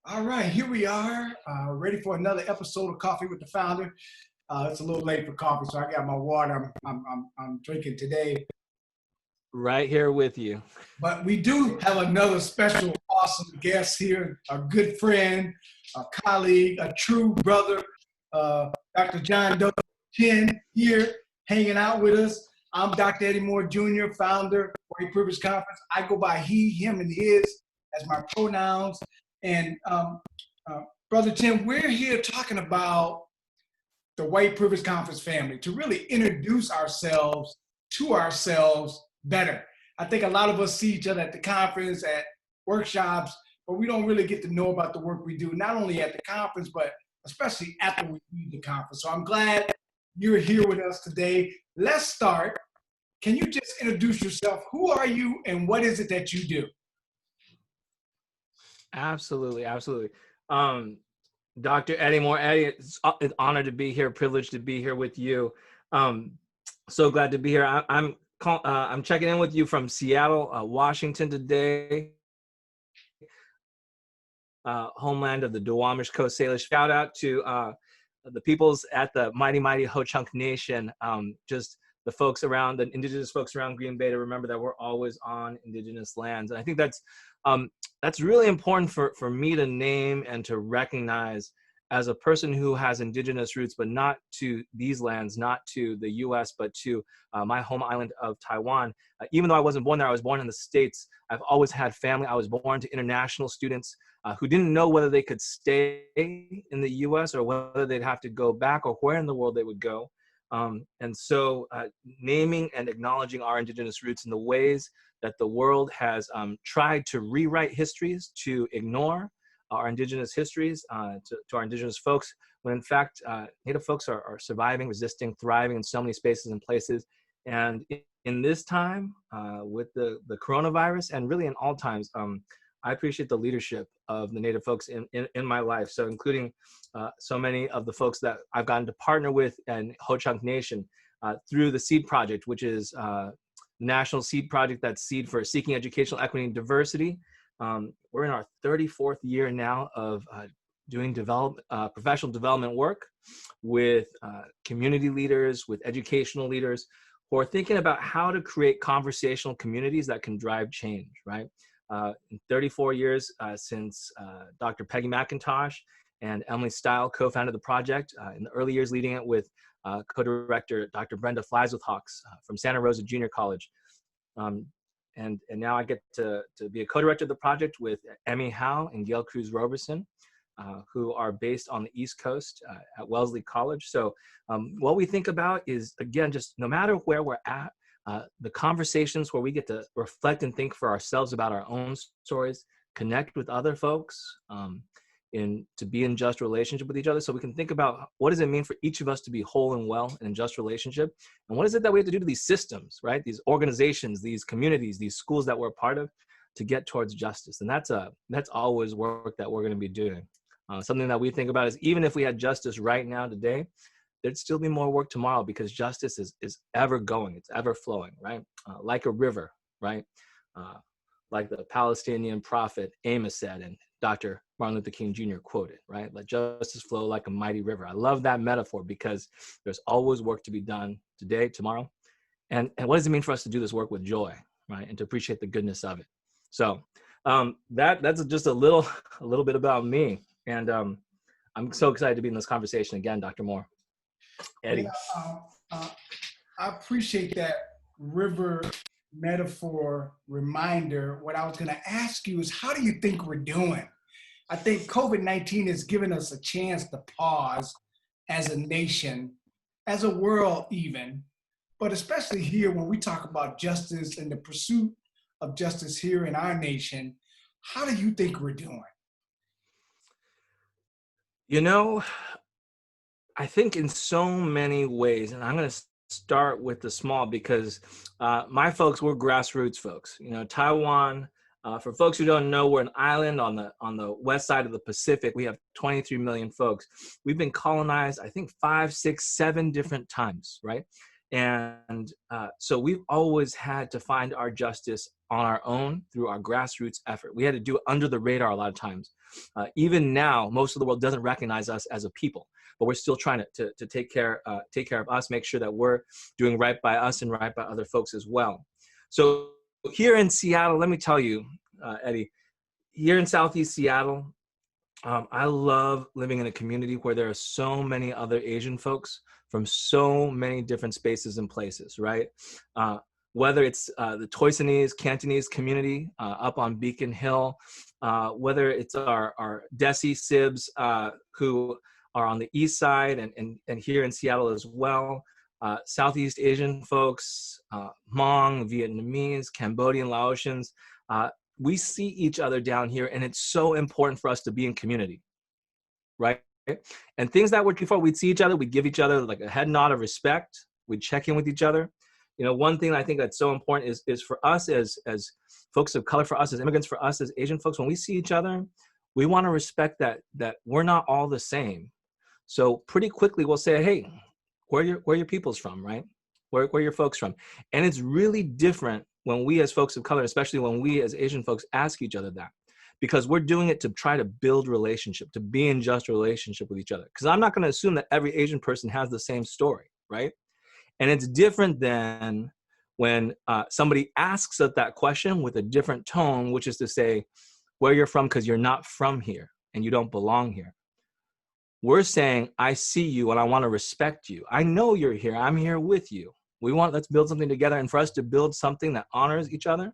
All right, here we are, ready for another episode of Coffee with the Founder. It's a little late for coffee, so I got my water. I'm drinking today, Right here with you. but we do have another special, awesome guest here, a good friend, a colleague, a true brother, Dr. Jandou Chen here, hanging out with us. I'm Dr. Eddie Moore Jr., founder, White Privilege Conference. I go by he, him, and his as my pronouns. And Brother Tim, we're here talking about the White Privilege Conference family to really introduce ourselves to ourselves better. I think a lot of us see each other at the conference, at workshops, but we don't really get to know about the work we do, not only at the conference, but especially after we leave the conference. So I'm glad you're here with us today. Let's start. Can you just introduce yourself? Who are you and what is it that you do? Absolutely, absolutely. Dr. Eddie Moore, Eddie, it's an honor to be here, privileged to be here with you. So glad to be here. I'm checking in with you from Seattle, Washington today, homeland of the Duwamish Coast Salish. Shout out to the peoples at the mighty Ho-Chunk Nation, just the folks around, the indigenous folks around Green Bay, to remember that we're always on indigenous lands. And I think that's really important for me to name and to recognize as a person who has indigenous roots, but not to these lands, not to the US, but to my home island of Taiwan. Even though I wasn't born there, I was born in the States. I've always had family. I was born to international students who didn't know whether they could stay in the US or whether they'd have to go back or where in the world they would go. And so naming and acknowledging our indigenous roots in the ways that the world has tried to rewrite histories, to ignore our indigenous histories, to our indigenous folks, when in fact, Native folks are surviving, resisting, thriving in so many spaces and places. And in this time, with the coronavirus, and really in all times, I appreciate the leadership of the Native folks in my life. So including so many of the folks that I've gotten to partner with and Ho-Chunk Nation through the SEED project, which is the National SEED project, that's SEED for Seeking Educational Equity and Diversity. We're in our 34th year now of doing professional development work with community leaders, with educational leaders who are thinking about how to create conversational communities that can drive change, right? In 34 years since Dr. Peggy McIntosh and Emily Stile co-founded the project, in the early years leading it with co-director Dr. Brenda Flieswith-Hawks from Santa Rosa Junior College. And now I get to be a co-director of the project with Emmy Howe and Gail Cruz Roberson, who are based on the East Coast at Wellesley College. So what we think about is, again, just no matter where we're at, the conversations where we get to reflect and think for ourselves about our own stories, connect with other folks, to be in just relationship with each other, so we can think about what does it mean for each of us to be whole and well and in just relationship, and what is it that we have to do to these systems, right? These organizations, these communities, these schools that we're a part of, to get towards justice. And that's always work that we're going to be doing. Something that we think about is, even if we had justice right now today, there'd still be more work tomorrow, because justice is ever going, it's ever flowing, right? Like a river, right? Like the Palestinian prophet Amos said, and Dr. Martin Luther King Jr. quoted, right? Let justice flow like a mighty river. I love that metaphor, because there's always work to be done today, tomorrow. And what does it mean for us to do this work with joy, right? And to appreciate the goodness of it. So that's just a little bit about me. And I'm so excited to be in this conversation again, Dr. Moore. Eddie. Yeah, I appreciate that river metaphor reminder. What I was going to ask you is, how do you think we're doing? I think COVID-19 has given us a chance to pause as a nation, as a world even, but especially here when we talk about justice and the pursuit of justice here in our nation. How do you think we're doing? You know, I think in so many ways, and I'm going to start with the small, because my folks were grassroots folks. You know, Taiwan, for folks who don't know, we're an island on the west side of the Pacific. We have 23 million folks. We've been colonized, I think, 5, 6, 7 different times, right? And so we've always had to find our justice on our own through our grassroots effort. We had to do it under the radar a lot of times. Even now, most of the world doesn't recognize us as a people, but we're still trying to take care of us, make sure that we're doing right by us and right by other folks as well. So here in Seattle, let me tell you, Eddie, here in Southeast Seattle, I love living in a community where there are so many other Asian folks from so many different spaces and places, right? Whether it's the Toisanese, Cantonese community up on Beacon Hill, whether it's our Desi Sibs who are on the east side and here in Seattle as well, Southeast Asian folks, Hmong, Vietnamese, Cambodian, Laotians, we see each other down here, and it's so important for us to be in community, right? And things that were before, we'd see each other, we'd give each other like a head nod of respect, we'd check in with each other. You know, one thing I think that's so important is for us as folks of color, for us as immigrants, for us as Asian folks, when we see each other, we want to respect that we're not all the same. So pretty quickly we'll say, hey, where your people's from, right? Where your folks from? And it's really different when we as folks of color, especially when we as Asian folks ask each other that, because we're doing it to try to build relationship, to be in just relationship with each other. Because I'm not going to assume that every Asian person has the same story, right? And it's different than when somebody asks us that question with a different tone, which is to say, where you're from because you're not from here and you don't belong here. We're saying, I see you and I want to respect you. I know you're here. I'm here with you. Let's build something together. And for us to build something that honors each other,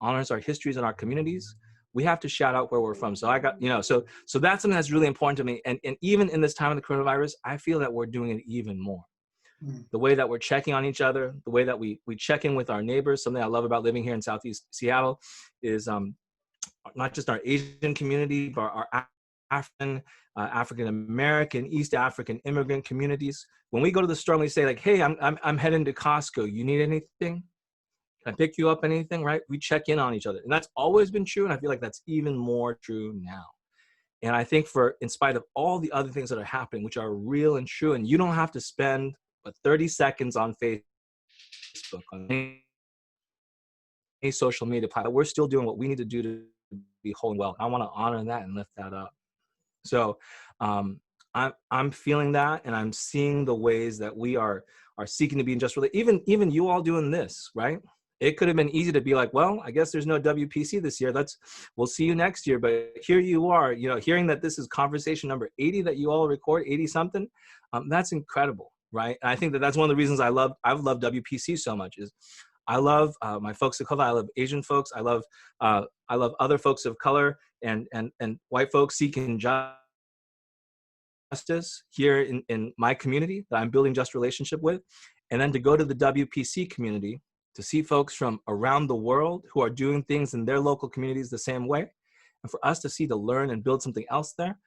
honors our histories and our communities, we have to shout out where we're from. So I got, so that's something that's really important to me. And even in this time of the coronavirus, I feel that we're doing it even more. The way that we're checking on each other, the way that we check in with our neighbors. Something I love about living here in Southeast Seattle is not just our Asian community, but our African-American, East African immigrant communities. When we go to the store and we say like, hey, I'm heading to Costco. You need anything? Can I pick you up anything, right? We check in on each other. And that's always been true. And I feel like that's even more true now. And I think in spite of all the other things that are happening, which are real and true, and you don't have to spend but 30 seconds on Facebook, on any social media platform, we're still doing what we need to do to be whole and well. I want to honor that and lift that up. So I'm feeling that, and I'm seeing the ways that we are seeking to be in just really, even you all doing this, right? It could have been easy to be like, well, I guess there's no WPC this year. We'll see you next year. But here you are, hearing that this is conversation number 80 that you all record, 80 something. That's incredible, right? And I think that's one of the reasons I've loved WPC so much is I love my folks of color. I love Asian folks. I love other folks of color and white folks seeking justice here in my community that I'm building just relationship with. And then to go to the WPC community to see folks from around the world who are doing things in their local communities the same way. And for us to learn and build something else there,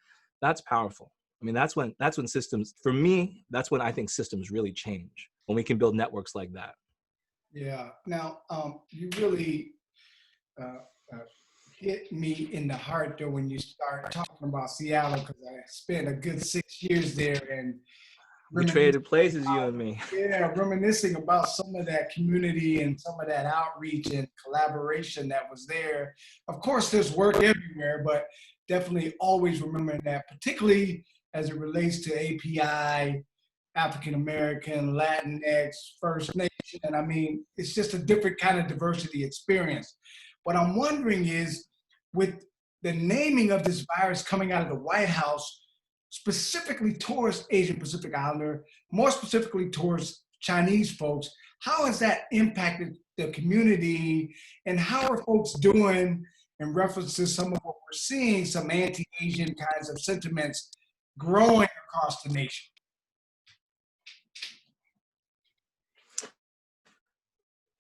that's powerful. I mean, that's when systems, for me, that's when I think systems really change, when we can build networks like that. Yeah. Now, you really hit me in the heart, though, when you start talking about Seattle, because I spent a good 6 years there and we traded places, you and me. Yeah, reminiscing about some of that community and some of that outreach and collaboration that was there. Of course, there's work everywhere, but definitely always remembering that, particularly as it relates to API, African American, Latinx, First Nation. And I mean, it's just a different kind of diversity experience. What I'm wondering is, with the naming of this virus coming out of the White House, specifically towards Asian Pacific Islander, more specifically towards Chinese folks, how has that impacted the community, and how are folks doing in reference to some of what we're seeing, some anti-Asian kinds of sentiments growing across the nation?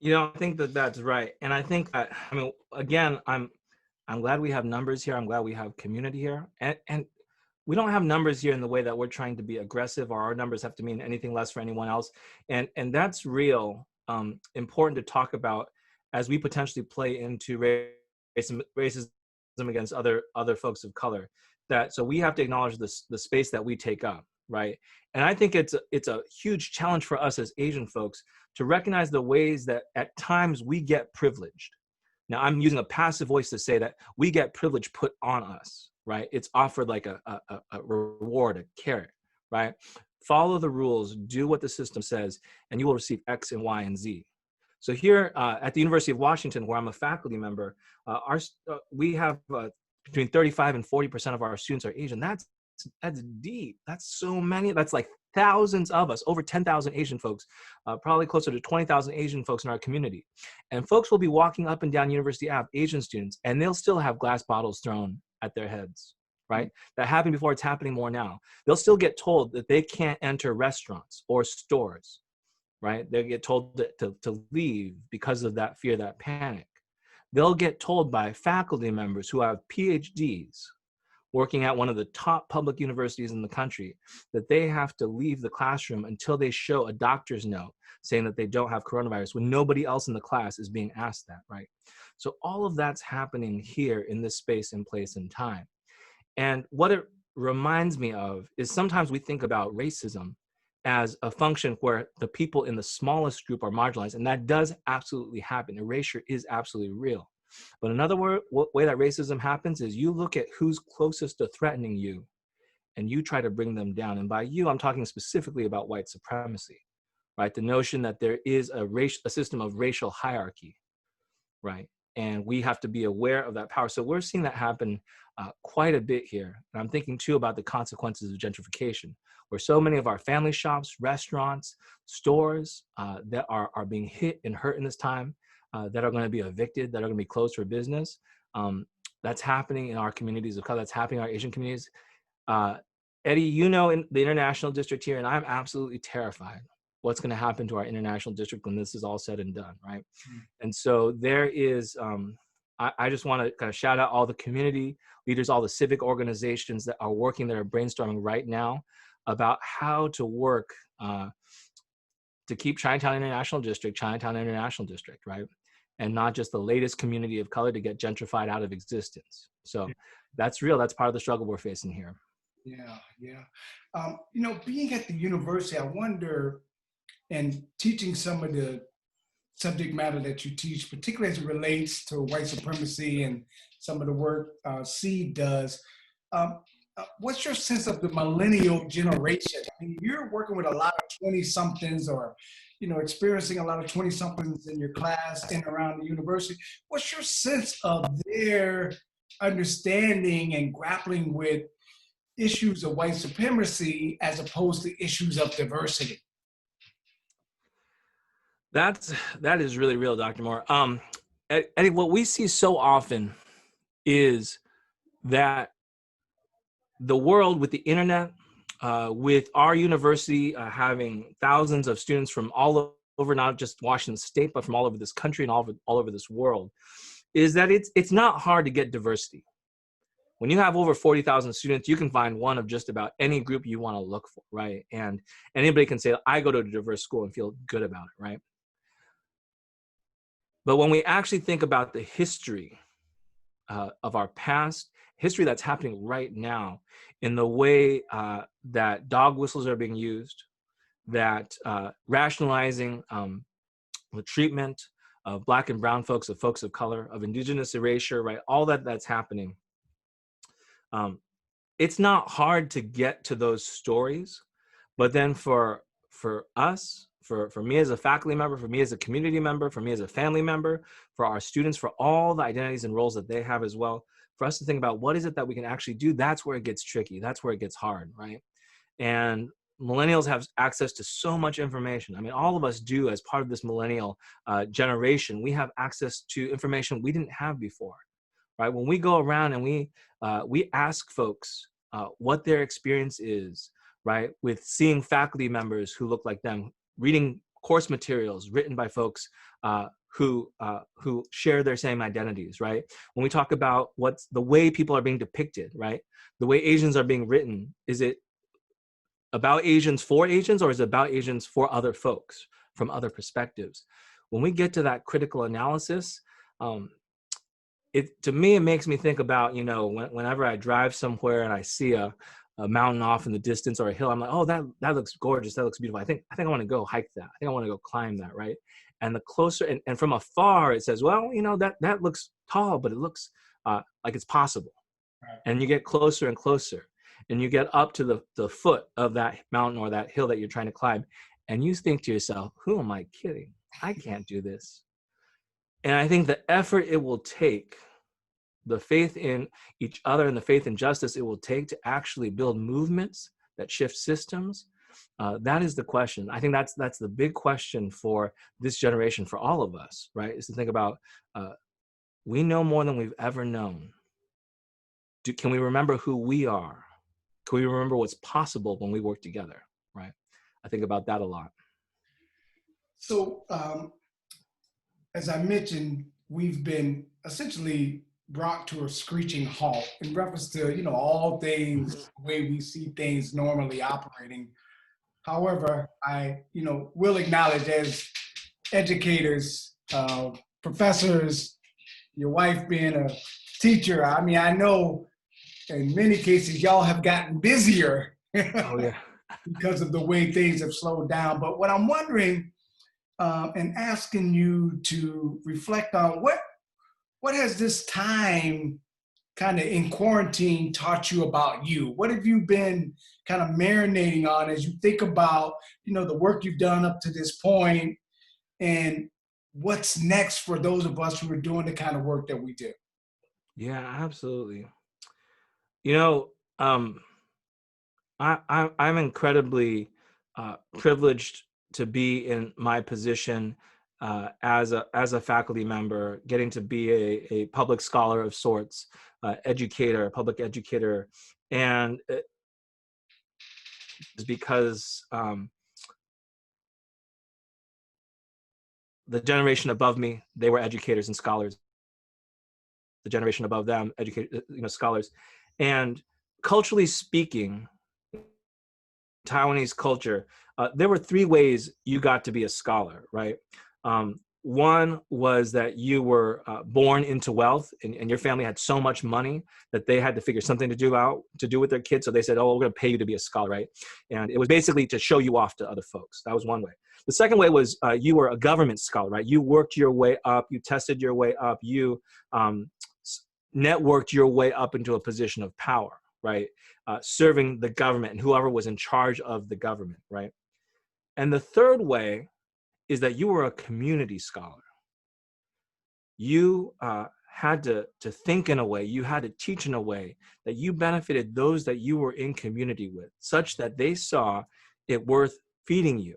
I think that's right. And I think that, I mean, again, I'm glad we have numbers here. I'm glad we have community here. And we don't have numbers here in the way that we're trying to be aggressive, or our numbers have to mean anything less for anyone else. And that's real, important to talk about as we potentially play into racism against other folks of color. So we have to acknowledge the space that we take up. right? And I think it's a huge challenge for us as Asian folks to recognize the ways that at times we get privileged. Now, I'm using a passive voice to say that we get privilege put on us, right? It's offered like a reward, a carrot, right? Follow the rules, do what the system says, and you will receive X and Y and Z. So here at the University of Washington, where I'm a faculty member, we have between 35 and 40% of our students are Asian. That's deep. That's so many. That's like thousands of us, over 10,000 Asian folks, probably closer to 20,000 Asian folks in our community. And folks will be walking up and down University Ave, Asian students, and they'll still have glass bottles thrown at their heads, right? That happened before, it's happening more now. They'll still get told that they can't enter restaurants or stores, right? They'll get told to leave because of that fear, that panic. They'll get told by faculty members who have PhDs working at one of the top public universities in the country that they have to leave the classroom until they show a doctor's note saying that they don't have coronavirus, when nobody else in the class is being asked that, right? So all of that's happening here in this space and place and time. And what it reminds me of is sometimes we think about racism as a function where the people in the smallest group are marginalized, and that does absolutely happen. Erasure is absolutely real. But another way that racism happens is you look at who's closest to threatening you and you try to bring them down. And by you, I'm talking specifically about white supremacy, right? The notion that there is a system of racial hierarchy, right? And we have to be aware of that power. So we're seeing that happen quite a bit here. And I'm thinking too about the consequences of gentrification, where so many of our family shops, restaurants, stores that are being hit and hurt in this time, that are going to be evicted, that are going to be closed for business. That's happening in our communities of color. That's happening in our Asian communities. Eddie, you know, in the international district here, and I'm absolutely terrified what's going to happen to our international district when this is all said and done, right? And so there is, I just want to kind of shout out all the community leaders, all the civic organizations that are working, that are brainstorming right now about how to work to keep Chinatown International District, right? And not just the latest community of color to get gentrified out of existence. So that's real. That's part of the struggle we're facing here. Yeah, yeah. You know, being at the university, I wonder, and teaching some of the subject matter that you teach, particularly as it relates to white supremacy and some of the work Seed does, what's your sense of the millennial generation? I mean, you're working with a lot of 20-somethings, or, you know, experiencing a lot of 20-somethings in your class and around the university. What's your sense of their understanding and grappling with issues of white supremacy as opposed to issues of diversity? That is really real, Dr. Moore. Eddie, what we see so often is that the world with the internet, with our university having thousands of students from all over, not just Washington State, but from all over this country and all over this world, is that it's not hard to get diversity. When you have over 40,000 students, you can find one of just about any group you want to look for, right? And anybody can say, I go to a diverse school and feel good about it, right? But when we actually think about the history of our past, history that's happening right now, in the way that dog whistles are being used, that rationalizing the treatment of Black and brown folks, of folks of color, of indigenous erasure, right? All that's happening. It's not hard to get to those stories, but then for us, for me as a faculty member, for me as a community member, for me as a family member, for our students, for all the identities and roles that they have as well, for us to think about what is it that we can actually do, that's where it gets tricky. That's where it gets hard, right? And millennials have access to so much information. I mean, all of us do as part of this millennial generation. We have access to information we didn't have before, right? When we go around and we ask folks what their experience is, right, with seeing faculty members who look like them, reading course materials written by folks who share their same identities, right? When we talk about what's the way people are being depicted, right? The way Asians are being written, is it about Asians for Asians, or is it about Asians for other folks from other perspectives? When we get to that critical analysis, to me, it makes me think about, you know, whenever I drive somewhere and I see a a mountain off in the distance or a hill. I'm like, oh, that looks gorgeous. That looks beautiful. I think I want to go hike that. I think I want to go climb that, right? And the closer, and from afar, it says, well, that looks tall, but it looks like it's possible. And you get closer and closer, and you get up to the foot of that mountain or that hill that you're trying to climb, and you think to yourself, who am I kidding? I can't do this. And I think the effort it will take, the faith in each other and the faith in justice it will take to actually build movements that shift systems, that is the question. I think that's the big question for this generation, for all of us, right? Is to think about, we know more than we've ever known. Can we remember who we are? Can we remember what's possible when we work together, right? I think about that a lot. So, as I mentioned, we've been essentially brought to a screeching halt in reference to, all things, the way we see things normally operating. However, I, will acknowledge as educators, professors, your wife being a teacher, I mean, I know in many cases y'all have gotten busier Oh, yeah. because of the way things have slowed down. But what I'm wondering and asking you to reflect on, what has this time kind of in quarantine taught you about you? What have you been kind of marinating on as you think about, the work you've done up to this point, and what's next for those of us who are doing the kind of work that we do? Yeah, absolutely. I'm incredibly privileged to be in my position as a faculty member, getting to be a public scholar of sorts, educator, public educator, and it's because the generation above me, they were educators and scholars. The generation above them, scholars, and culturally speaking, Taiwanese culture, there were three ways you got to be a scholar, right? One was that you were born into wealth, and your family had so much money that they had to figure something to do with their kids. So they said, oh, we're going to pay you to be a scholar, right? And it was basically to show you off to other folks. That was one way. The second way was you were a government scholar, right? You worked your way up, you tested your way up, you networked your way up into a position of power, right? Serving the government and whoever was in charge of the government, right? And the third way is that you were a community scholar. You had to think in a way, you had to teach in a way that you benefited those that you were in community with, such that they saw it worth feeding you,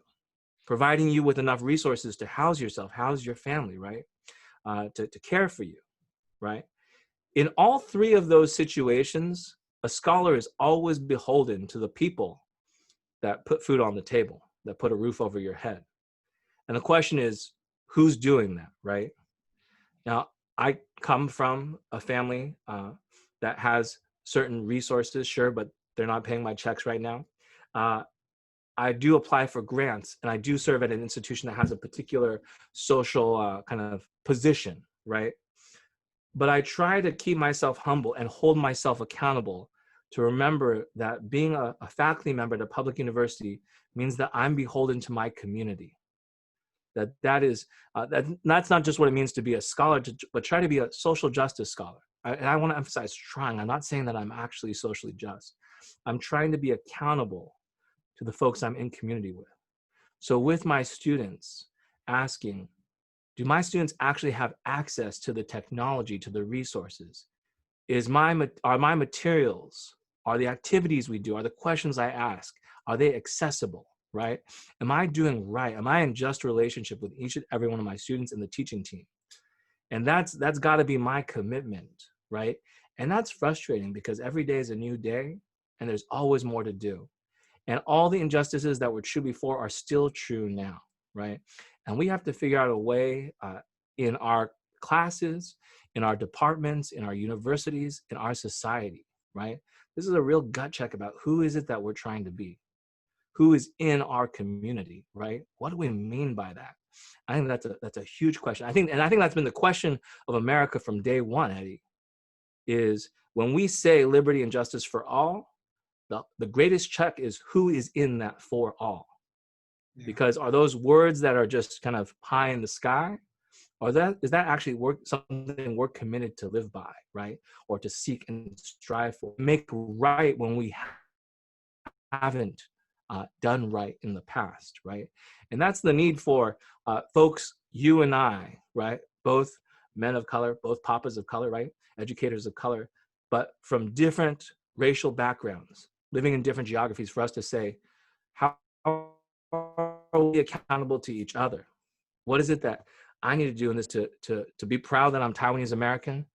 providing you with enough resources to house yourself, house your family, right? To care for you, right? In all three of those situations, a scholar is always beholden to the people that put food on the table, that put a roof over your head. And the question is, who's doing that, right? Now, I come from a family that has certain resources, sure, but they're not paying my checks right now. I do apply for grants, and I do serve at an institution that has a particular social kind of position, right? But I try to keep myself humble and hold myself accountable to remember that being a faculty member at a public university means that I'm beholden to my community. That's not just what it means to be a scholar, but try to be a social justice scholar. And I want to emphasize trying. I'm not saying that I'm actually socially just. I'm trying to be accountable to the folks I'm in community with. So with my students, asking, do my students actually have access to the technology, to the resources? Are my materials, are the activities we do, are the questions I ask, are they accessible, right? Am I doing right? Am I in just relationship with each and every one of my students in the teaching team? And that's got to be my commitment, right? And that's frustrating because every day is a new day and there's always more to do. And all the injustices that were true before are still true now, right? And we have to figure out a way in our classes, in our departments, in our universities, in our society, right? This is a real gut check about who is it that we're trying to be? Who is in our community, right? What do we mean by that? I think that's a huge question. I think that's been the question of America from day one, Eddie, is when we say liberty and justice for all, the greatest check is who is in that for all. Yeah. Because are those words that are just kind of pie in the sky? Or is that actually something we're committed to live by, right? Or to seek and strive for, make right when we haven't done right in the past, right? And that's the need for folks, you and I, right? Both men of color, both papas of color, right? Educators of color, but from different racial backgrounds, living in different geographies, for us to say, how are we accountable to each other? What is it that I need to do in this to be proud that I'm Taiwanese-American,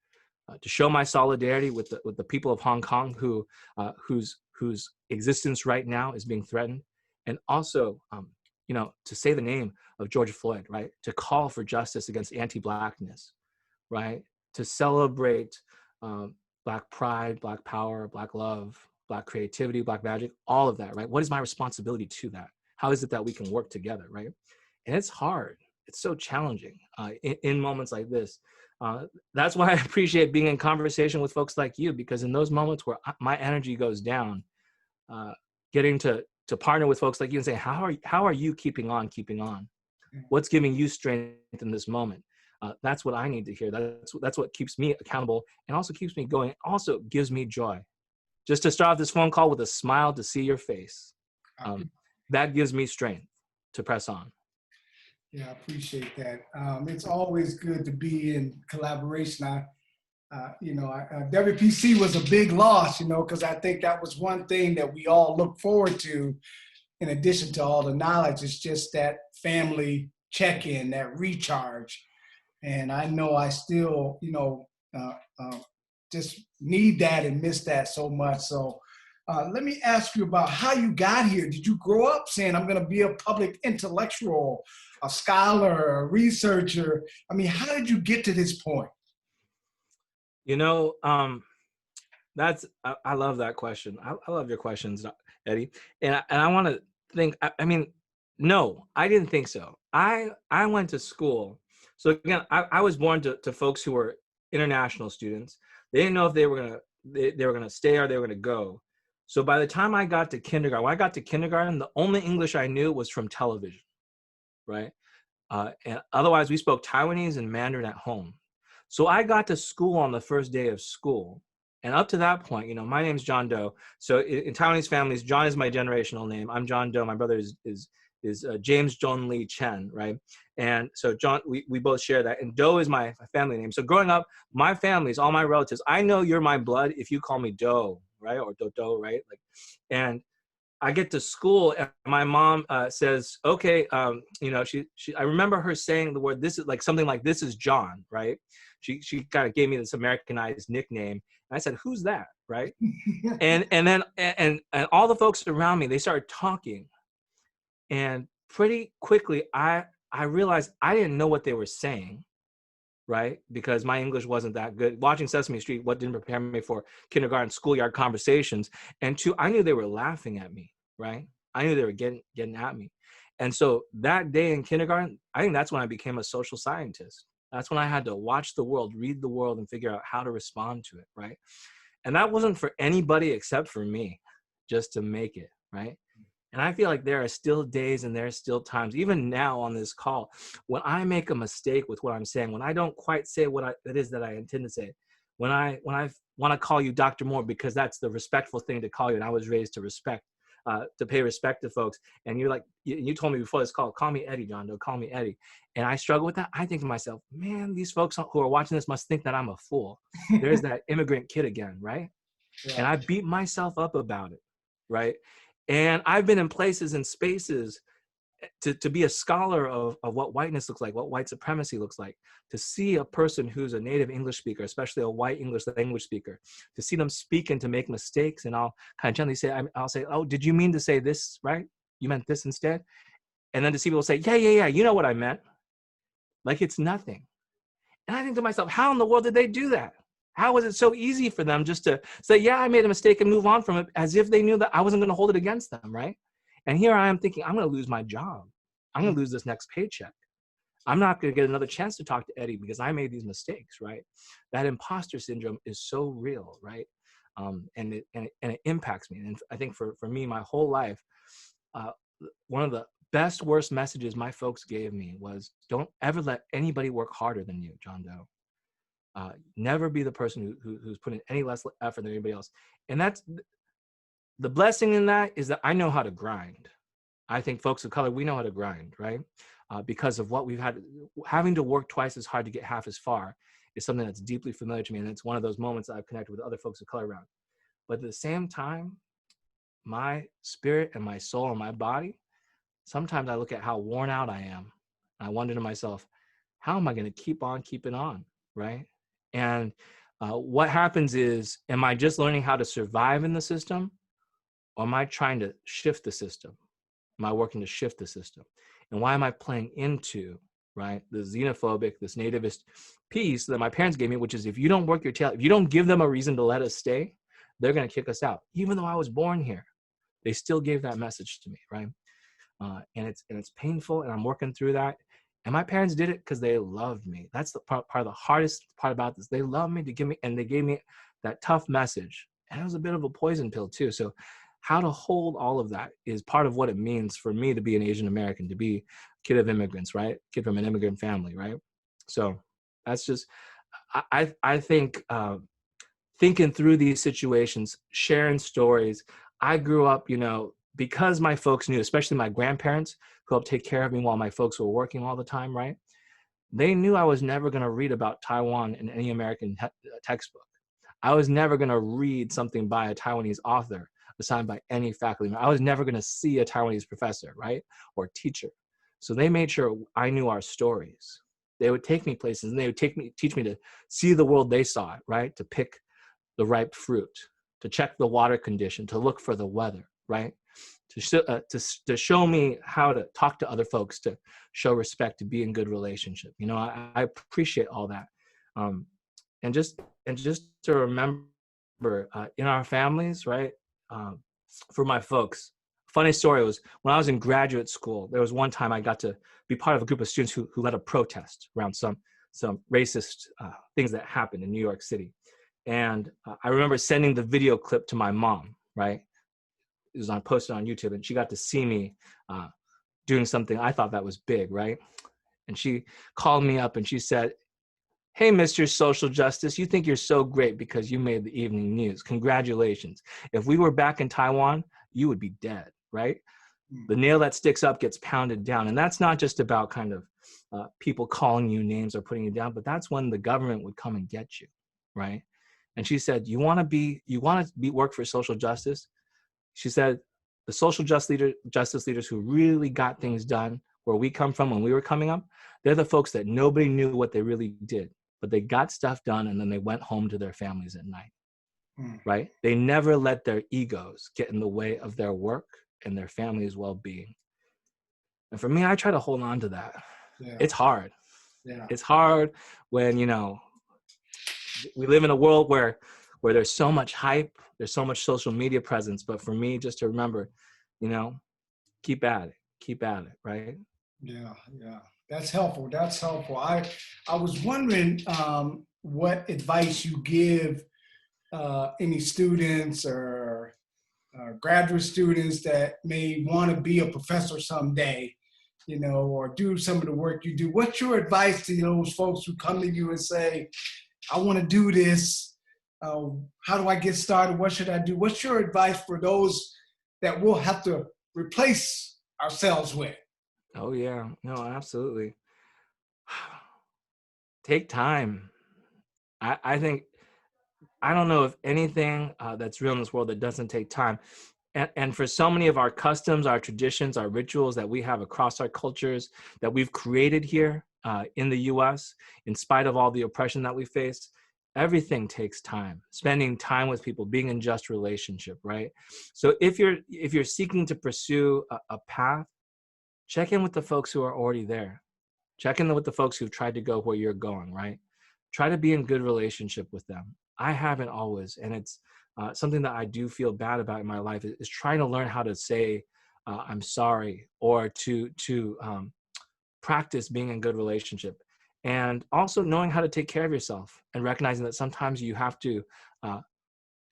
to show my solidarity with the people of Hong Kong whose existence right now is being threatened, and also to say the name of George Floyd, right? To call for justice against anti-Blackness, right? To celebrate Black pride, Black power, Black love, Black creativity, Black magic, all of that, right? What is my responsibility to that? How is it that we can work together, right? And it's hard. It's so challenging in moments like this. That's why I appreciate being in conversation with folks like you, because in those moments where my energy goes down, getting to partner with folks like you and say, how are you keeping on? What's giving you strength in this moment? That's what I need to hear. That's what keeps me accountable and also keeps me going. Also gives me joy. Just to start off this phone call with a smile, to see your face, that gives me strength to press on. Yeah, I appreciate that. It's always good to be in collaboration. WPC was a big loss, because I think that was one thing that we all look forward to, in addition to all the knowledge. It's just that family check-in, that recharge. And I know I still, just need that and miss that so much. So let me ask you about how you got here. Did you grow up saying, I'm going to be a public intellectual, a scholar, a researcher? I mean, how did you get to this point? I love that question. I love your questions, Eddie. And I want to think, no, I didn't think so. I went to school. So again, I was born to folks who were international students. They didn't know if they were going to stay or they were going to go. So by the time I got to kindergarten, when I got to kindergarten, the only English I knew was from television, right? And otherwise we spoke Taiwanese and Mandarin at home. So I got to school on the first day of school. And up to that point, my name's Jondou. So in Taiwanese families, John is my generational name. I'm Jondou. My brother is James Jondou Chen, right? And so John, we both share that. And Do is my family name. So growing up, my families, all my relatives, I know you're my blood if you call me Do, right? Or Do, right? And I get to school and my mom says, okay, I remember her saying the word, this is like something like, this is John, right? She kind of gave me this Americanized nickname. And I said, who's that, right? and then all the folks around me, they started talking. And pretty quickly, I realized I didn't know what they were saying, right? Because my English wasn't that good. Watching Sesame Street, what didn't prepare me for kindergarten, schoolyard conversations. And two, I knew they were laughing at me, right? I knew they were getting at me. And so that day in kindergarten, I think that's when I became a social scientist. That's when I had to watch the world, read the world, and figure out how to respond to it, right? And that wasn't for anybody except for me, just to make it, right? And I feel like there are still days and there are still times, even now on this call, when I make a mistake with what I'm saying, when I don't quite say what it is that I intend to say, when I want to call you Dr. Moore because that's the respectful thing to call you, and I was raised to respect, to pay respect to folks. And you're like, you told me before this call, call me Eddie, Jondou, call me Eddie. And I struggle with that. I think to myself, man, these folks who are watching this must think that I'm a fool. There's that immigrant kid again, right? Yeah. And I beat myself up about it, right? And I've been in places and spaces to be a scholar of what whiteness looks like, what white supremacy looks like, to see a person who's a native English speaker, especially a white English language speaker, to see them speak and to make mistakes. And I'll kind of gently say, I'll say, oh, did you mean to say this, right? You meant this instead? And then to see people say, yeah, you know what I meant. Like it's nothing. And I think to myself, how in the world did they do that? How was it so easy for them just to say, yeah, I made a mistake and move on from it, as if they knew that I wasn't going to hold it against them, right? And here I am thinking, I'm going to lose my job. I'm going to lose this next paycheck. I'm not going to get another chance to talk to Eddie because I made these mistakes, right? That imposter syndrome is so real, right? And it impacts me. And I think for me, my whole life, one of the worst messages my folks gave me was, don't ever let anybody work harder than you, Jondou. Never be the person who's putting any less effort than anybody else. And that's the blessing in that, is that I know how to grind. I think folks of color, we know how to grind, right? Because of what we've had, having to work twice as hard to get half as far is something that's deeply familiar to me. And it's one of those moments that I've connected with other folks of color around. But at the same time, my spirit and my soul and my body, sometimes I look at how worn out I am. And I wonder to myself, how am I going to keep on keeping on, right? And what happens is, am I just learning how to survive in the system? Or am I trying to shift the system? Am I working to shift the system? And why am I playing into, right, the xenophobic, this nativist piece that my parents gave me, which is, if you don't work your tail, if you don't give them a reason to let us stay, they're going to kick us out. Even though I was born here, they still gave that message to me, right? And it's painful, and I'm working through that. And my parents did it because they loved me. That's the part of the hardest part about this. They loved me to give me, and they gave me that tough message. And it was a bit of a poison pill too. So how to hold all of that is part of what it means for me to be an Asian American, to be a kid of immigrants, right? Kid from an immigrant family, right? So that's just, I think thinking through these situations, sharing stories. I grew up, because my folks knew, especially my grandparents who helped take care of me while my folks were working all the time, right? They knew I was never going to read about Taiwan in any American textbook. I was never going to read something by a Taiwanese author assigned by any faculty. I was never going to see a Taiwanese professor, right? Or teacher. So they made sure I knew our stories. They would take me places, and they would teach me to see the world they saw it, right? To pick the ripe fruit, to check the water condition, to look for the weather, right? To show me how to talk to other folks, to show respect, to be in good relationship. I appreciate all that. And just to remember in our families, right? For my folks, funny story was, when I was in graduate school, there was one time I got to be part of a group of students who led a protest around some racist things that happened in New York City. And I remember sending the video clip to my mom, right? It was posted on YouTube, and she got to see me doing something I thought that was big, right? And she called me up and she said, "Hey, Mr. Social Justice, you think you're so great because you made the evening news. Congratulations. If we were back in Taiwan, you would be dead," right? The nail that sticks up gets pounded down. And that's not just about kind of people calling you names or putting you down, but that's when the government would come and get you, right? And she said, you want to work for social justice? She said, the social justice leaders who really got things done where we come from when we were coming up, they're the folks that nobody knew what they really did, but they got stuff done, and then they went home to their families at night, right? They never let their egos get in the way of their work and their family's well-being. And for me, I try to hold on to that. Yeah. It's hard. Yeah. It's hard when, we live in a world where there's so much hype, there's so much social media presence. But for me, just to remember, keep at it, right? Yeah, yeah. That's helpful. I was wondering what advice you give any students or graduate students that may want to be a professor someday, or do some of the work you do. What's your advice to those folks who come to you and say, I want to do this. How do I get started? What should I do? What's your advice for those that we'll have to replace ourselves with? Oh, yeah. No, absolutely. Take time. I think, I don't know of anything that's real in this world that doesn't take time. And for so many of our customs, our traditions, our rituals that we have across our cultures that we've created here in the US, in spite of all the oppression that we face, everything takes time. Spending time with people, being in just relationship, right? So if you're seeking to pursue a path, check in with the folks who are already there. Check in with the folks who've tried to go where you're going, right? Try to be in good relationship with them. I haven't always, and it's something that I do feel bad about in my life is trying to learn how to say I'm sorry, or to practice being in good relationship, and also knowing how to take care of yourself and recognizing that sometimes you have to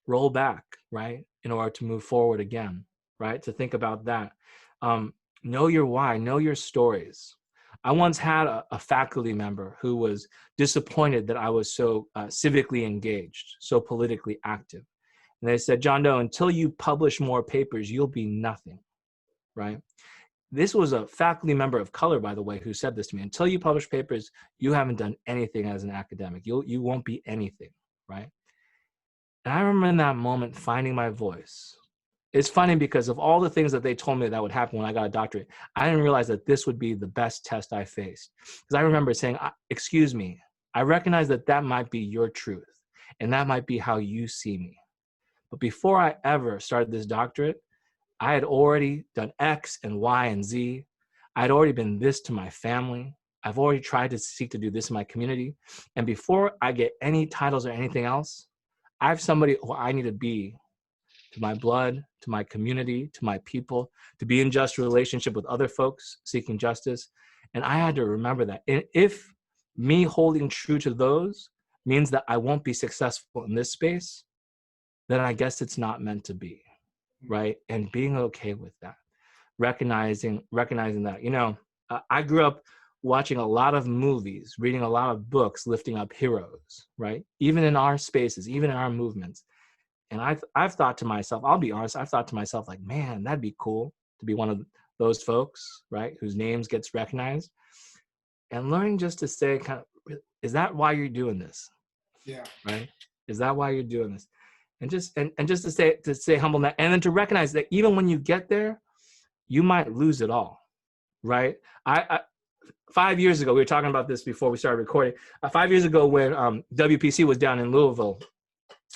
roll back, right? In order to move forward again, right? To think about that. Know your why, know your stories. I once had a faculty member who was disappointed that I was so civically engaged, so politically active. And they said, Jondou, until you publish more papers, you'll be nothing, right? This was a faculty member of color, by the way, who said this to me. Until you publish papers, you haven't done anything as an academic. You won't be anything, right? And I remember in that moment finding my voice. It's funny because of all the things that they told me that would happen when I got a doctorate, I didn't realize that this would be the best test I faced. Because I remember saying, excuse me, I recognize that that might be your truth, and that might be how you see me. But before I ever started this doctorate, I had already done X and Y and Z. I'd already been this to my family. I've already tried to seek to do this in my community. And before I get any titles or anything else, I have somebody who I need to be to my blood, to my community, to my people, to be in just relationship with other folks seeking justice. And I had to remember that. And if me holding true to those means that I won't be successful in this space, then I guess it's not meant to be, right? And being okay with that, recognizing that, you know, I grew up watching a lot of movies, reading a lot of books, lifting up heroes, right? Even in our spaces, even in our movements. And I've thought to myself, I'll be honest, I've thought to myself, like, man, that'd be cool to be one of those folks, right, whose names gets recognized. And learning just to say, kind of, is that why you're doing this? Yeah. Right? Is that why you're doing this? And just to stay humble, and then to recognize that even when you get there, you might lose it all, right? I 5 years ago, we were talking about this before we started recording. 5 years ago, when WPC was down in Louisville,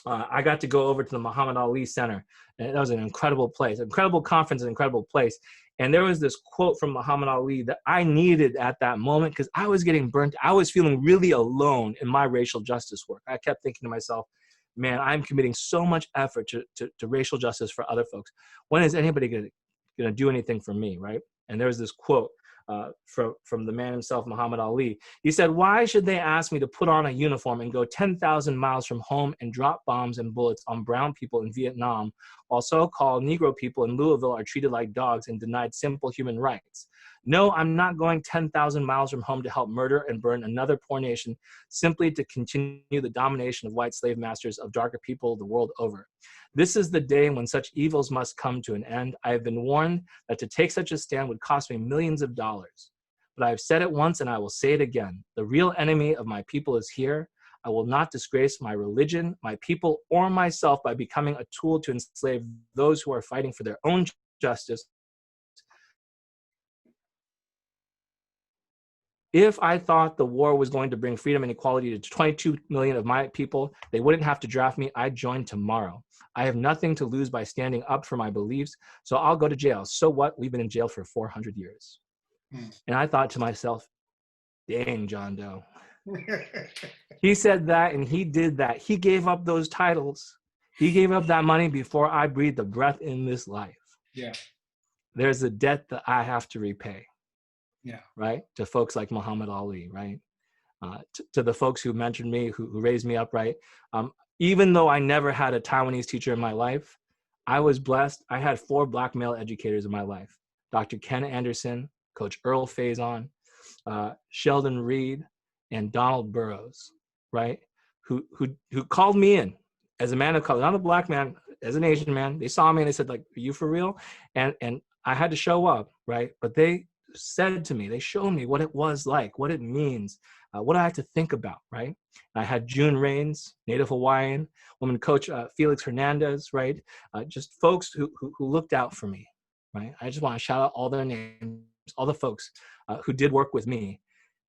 I got to go over to the Muhammad Ali Center, and that was an incredible place, incredible conference, an incredible place. And there was this quote from Muhammad Ali that I needed at that moment because I was getting burnt. I was feeling really alone in my racial justice work. I kept thinking to myself, man, I'm committing so much effort to racial justice for other folks. When is anybody going to do anything for me, right? And there was this quote from the man himself, Muhammad Ali. He said, why should they ask me to put on a uniform and go 10,000 miles from home and drop bombs and bullets on brown people in Vietnam, while so-called Negro people in Louisville are treated like dogs and denied simple human rights? No, I'm not going 10,000 miles from home to help murder and burn another poor nation simply to continue the domination of white slave masters of darker people the world over. This is the day when such evils must come to an end. I have been warned that to take such a stand would cost me millions of dollars. But I have said it once and I will say it again. The real enemy of my people is here. I will not disgrace my religion, my people, or myself by becoming a tool to enslave those who are fighting for their own justice. If I thought the war was going to bring freedom and equality to 22 million of my people, they wouldn't have to draft me. I'd join tomorrow. I have nothing to lose by standing up for my beliefs, so I'll go to jail. So what? We've been in jail for 400 years. And I thought to myself, dang, Jondou. He said that and he did that. He gave up those titles. He gave up that money before I breathed a breath in this life. Yeah. There's a debt that I have to repay. Yeah. Right? To folks like Muhammad Ali, right? To the folks who mentored me, who raised me up, right? Even though I never had a Taiwanese teacher in my life, I was blessed. I had 4 Black male educators in my life. Dr. Ken Anderson, Coach Earl Faison, Sheldon Reed, and Donald Burrows, right? Who called me in as a man of color, not a Black man, as an Asian man. They saw me and they said, like, are you for real? And I had to show up, right? But they said to me, they showed me what it was like, what it means, what I have to think about, right? I had June Rains, Native Hawaiian, woman coach Felix Hernandez, right? Just folks who looked out for me, right? I just want to shout out all their names, all the folks who did work with me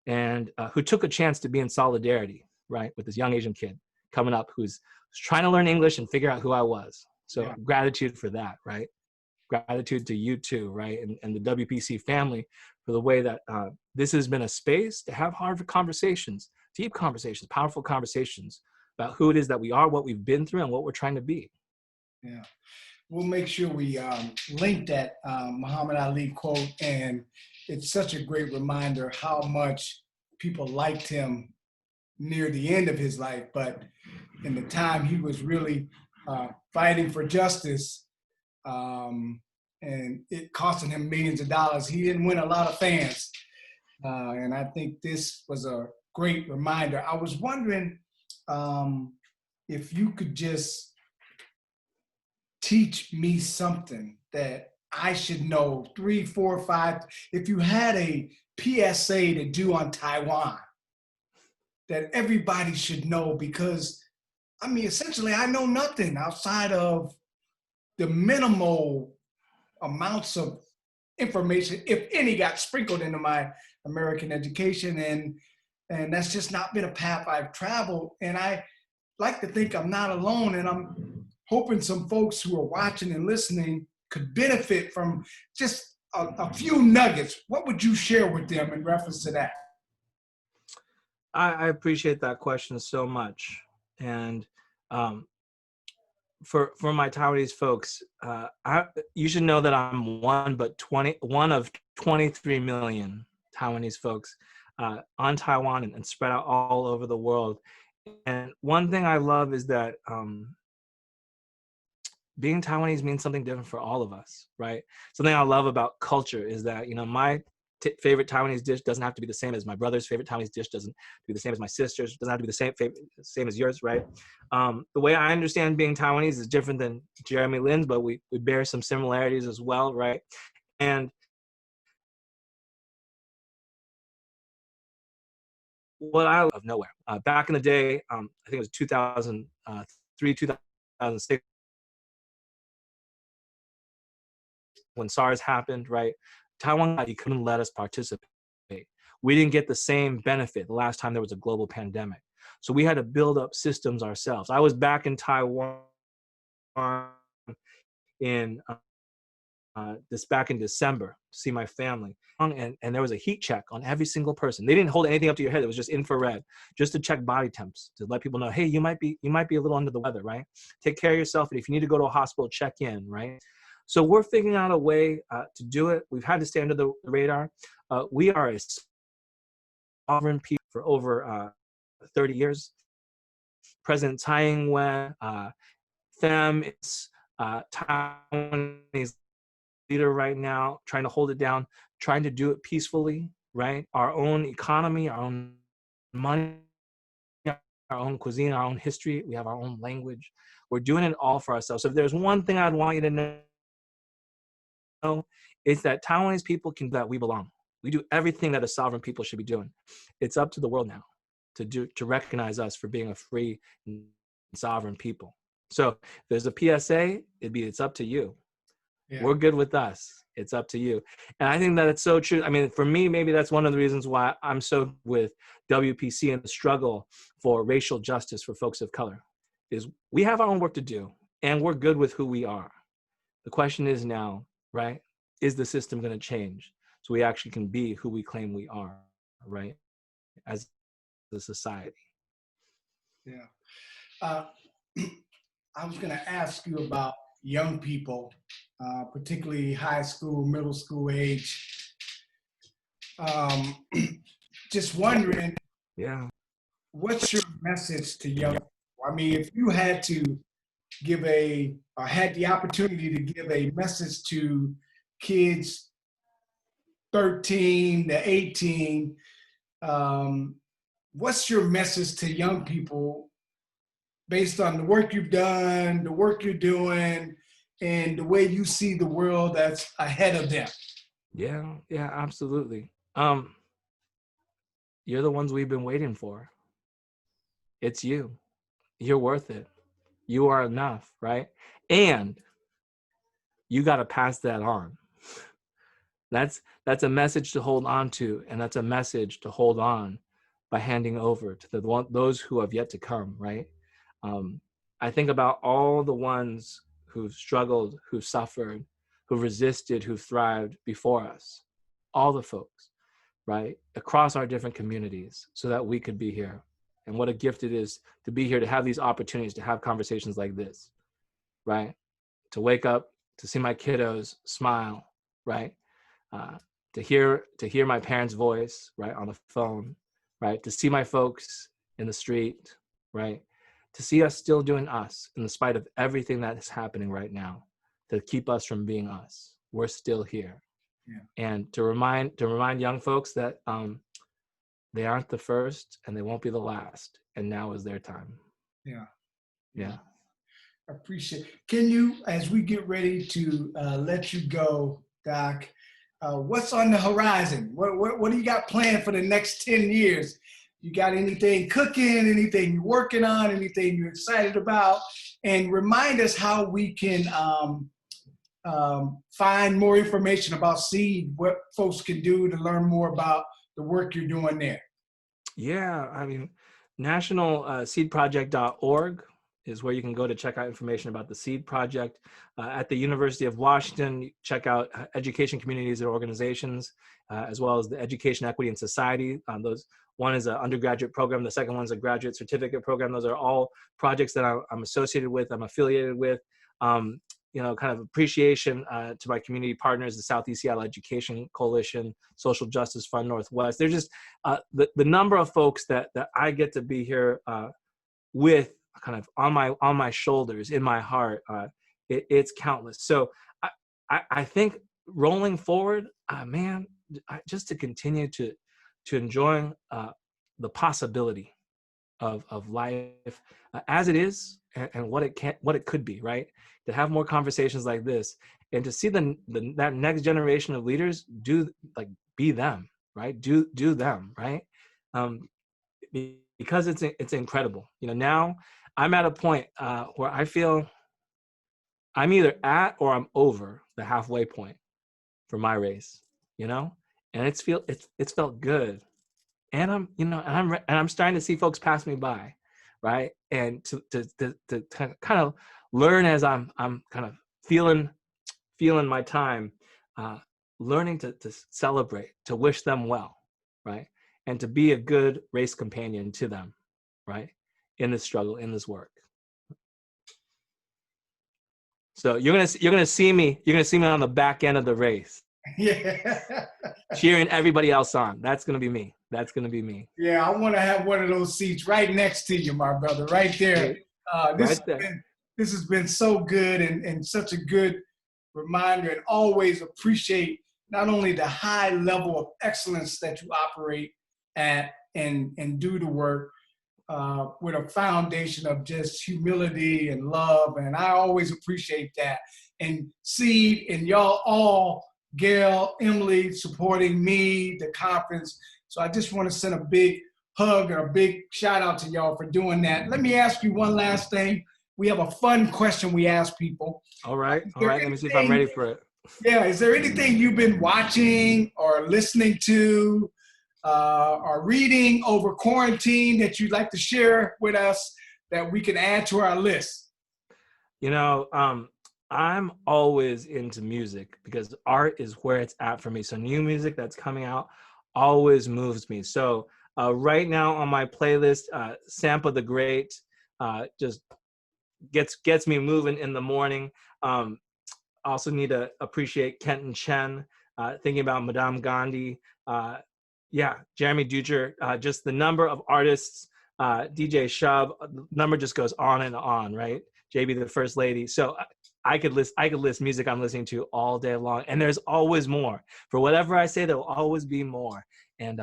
and who took a chance to be in solidarity, right? With this young Asian kid coming up who's trying to learn English and figure out who I was. So gratitude for that, right? Gratitude to you too, right? And the WPC family for the way that this has been a space to have hard conversations, deep conversations, powerful conversations about who it is that we are, what we've been through, and what we're trying to be. Yeah. We'll make sure we link that Muhammad Ali quote, and it's such a great reminder how much people liked him near the end of his life, but in the time he was really fighting for justice, and it costing him millions of dollars. He didn't win a lot of fans, and I think this was a great reminder. I was wondering if you could just teach me something that I should know, 3, 4, 5. If you had a PSA to do on Taiwan that everybody should know, because I mean, essentially, I know nothing outside of the minimal amounts of information, if any, got sprinkled into my American education, and that's just not been a path I've traveled. And I like to think I'm not alone, and I'm hoping some folks who are watching and listening could benefit from just a few nuggets. What would you share with them in reference to that? I appreciate that question so much. And for my Taiwanese folks, you should know that I'm one of 23 million Taiwanese folks on Taiwan and spread out all over the world. And one thing I love is that being Taiwanese means something different for all of us, right? Something I love about culture is that, my favorite Taiwanese dish doesn't have to be the same as my brother's favorite Taiwanese dish, doesn't be the same as my sister's, doesn't have to be the same as yours, right? The way I understand being Taiwanese is different than Jeremy Lin's, but we bear some similarities as well, right? And what I love nowhere, back in the day, I think it was 2003, 2006, when SARS happened, right? Taiwan, you couldn't let us participate. We didn't get the same benefit the last time there was a global pandemic. So we had to build up systems ourselves. I was back in Taiwan back in December to see my family. And there was a heat check on every single person. They didn't hold anything up to your head. It was just infrared, just to check body temps, to let people know, hey, you might be a little under the weather, right? Take care of yourself. And if you need to go to a hospital, check in, right? So we're figuring out a way to do it. We've had to stay under the radar. We are a sovereign people for over 30 years. President Tsai Ing-wen, is Taiwanese leader right now, trying to hold it down, trying to do it peacefully, right? Our own economy, our own money, our own cuisine, our own history. We have our own language. We're doing it all for ourselves. So if there's one thing I'd want you to know, it's that Taiwanese people that we belong. We do everything that a sovereign people should be doing. It's up to the world now to recognize us for being a free and sovereign people. So if there's a PSA, it's up to you. Yeah. We're good with us. It's up to you. And I think that it's so true. I mean, for me, maybe that's one of the reasons why I'm so with WPC and the struggle for racial justice for folks of color, is we have our own work to do, and we're good with who we are. The question is now, right? Is the system going to change so we actually can be who we claim we are, right? As a society. Yeah. I was going to ask you about young people, particularly high school, middle school age. Just wondering, what's your message to young people? I mean, if you had to give had the opportunity to give a message to kids 13 to 18, what's your message to young people based on the work you've done, the work you're doing, and the way you see the world that's ahead of them? Yeah, absolutely. You're the ones we've been waiting for. It's you. You're worth it. You are enough, right? And you got to pass that on. That's a message to hold on to, and that's a message to hold on by handing over to those who have yet to come, right? I think about all the ones who've struggled, who've suffered, who resisted, who thrived before us, all the folks, right? Across our different communities so that we could be here. And what a gift it is to be here, to have these opportunities, to have conversations like this, right? To wake up, to see my kiddos smile, right? To hear my parents' voice, right, on the phone, right? To see my folks in the street, right? to see us still doing us in spite of everything that is happening right now, to keep us from being us. We're still here. Yeah. And to remind young folks that they aren't the first and they won't be the last. And now is their time. Yeah. Yeah. I appreciate it. Can you, as we get ready to let you go, Doc, what's on the horizon? What do you got planned for the next 10 years? You got anything cooking, anything you're working on, anything you're excited about? And remind us how we can find more information about SEED, what folks can do to learn more about the work you're doing there. Yeah, I mean, nationalseedproject.org is where you can go to check out information about the SEED project. At the University of Washington, check out education communities and organizations, as well as the Education, Equity, and Society. One is an undergraduate program. The second one is a graduate certificate program. Those are all projects that I'm associated with, I'm affiliated with. Kind of appreciation to my community partners, the Southeast Seattle Education Coalition, Social Justice Fund Northwest. There's just the number of folks that I get to be here with, kind of on my shoulders, in my heart. It's countless. So I think rolling forward, just to continue to enjoy the possibility of life as it is and what it could be, right? To have more conversations like this and to see that next generation of leaders be them, right? Do them, right? Because it's incredible. Now I'm at a point where I feel I'm either at or I'm over the halfway point for my race, and it's felt good. And I'm starting to see folks pass me by, right? And to kind of learn as I'm kind of feeling my time, learning to celebrate, to wish them well, right? And to be a good race companion to them, right? In this struggle, in this work. So you're gonna see me on the back end of the race. Yeah. Cheering everybody else on. That's gonna be me. Yeah, I want to have one of those seats right next to you, my brother, right there. This has been so good and such a good reminder, and always appreciate not only the high level of excellence that you operate at and do the work with a foundation of just humility and love. And I always appreciate that. And Seed and y'all all, Gail, Emily, supporting me, the conference. So I just want to send a big hug or a big shout out to y'all for doing that. Let me ask you one last thing. We have a fun question we ask people. All right. Let me see if I'm ready for it. Yeah. Is there anything you've been watching or listening to or reading over quarantine that you'd like to share with us that we can add to our list? I'm always into music because art is where it's at for me. So new music that's coming out always moves me. So right now on my playlist, Sampa the Great just gets me moving in the morning. Also need to appreciate Kenton Chen, thinking about Madame Gandhi. Jeremy Ducher, just the number of artists, DJ Shub, the number just goes on and on, right? JB, the First Lady. So I could list music I'm listening to all day long, and there's always more. For whatever I say, there will always be more, and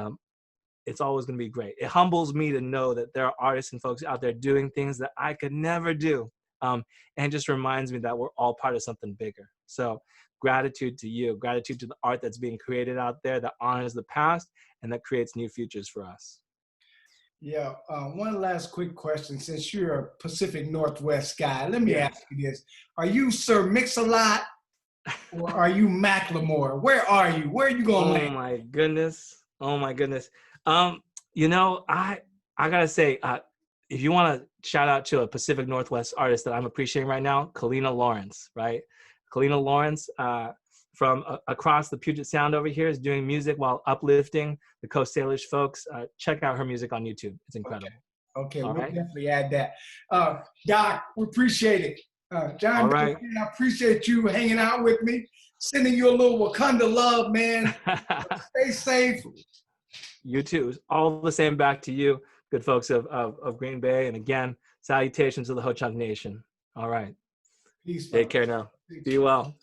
it's always going to be great. It humbles me to know that there are artists and folks out there doing things that I could never do, and just reminds me that we're all part of something bigger. So gratitude to you, gratitude to the art that's being created out there that honors the past and that creates new futures for us. Yeah, one last quick question. Since you're a Pacific Northwest guy, let me ask you this. Are you Sir Mix-a-Lot or are you Macklemore? Where are you? Where are you going to land? Oh my goodness. I gotta say, if you want to shout out to a Pacific Northwest artist that I'm appreciating right now, Kalina Lawrence, right? Kalina Lawrence from across the Puget Sound over here is doing music while uplifting the Coast Salish folks. Check out her music on YouTube. It's incredible. Okay, we'll definitely add that. Doc, we appreciate it. John, all right. I appreciate you hanging out with me, sending you a little Wakanda love, man. Stay safe. You too. All the same back to you, good folks of Green Bay. And again, Salutations to the Ho Chunk Nation. All right. Peace, Take brother. care now. Be well.